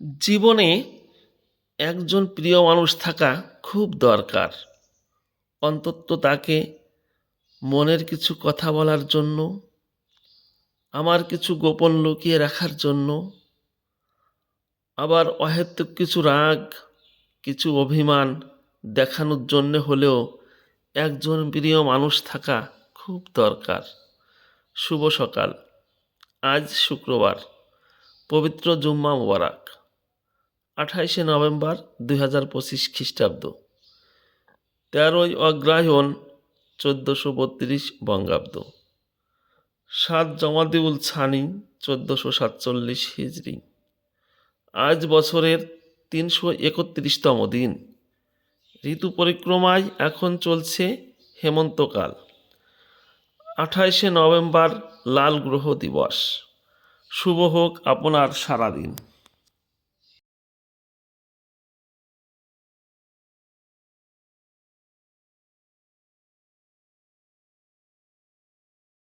জীবনে একজন প্রিয় মানুষ থাকা খুব দরকার। অন্তত তাকে মনের কিছু কথা বলার জন্য, আমার কিছু গোপন লুকিয়ে রাখার জন্য, আবার অহেতুক কিছু রাগ, কিছু অভিমান দেখানোর জন্যে হলেও একজন প্রিয় মানুষ থাকা খুব দরকার। শুভ সকাল। আজ শুক্রবার, পবিত্র জুম্মা মোবারক, 28শে নভেম্বর 2025 খ্রিস্টাব্দ, 13ই অগ্রহায়ণ 1432 বঙ্গাব্দ, 7 জমাদিউল ছানি 1447 হিজরি। আজ বছরের 331তম দিন। ঋতু পরিক্রমায় এখন চলছে হেমন্তকাল। 28শে নভেম্বর লাল গ্রহ দিবস। শুভ হোক আপনার সারাদিন।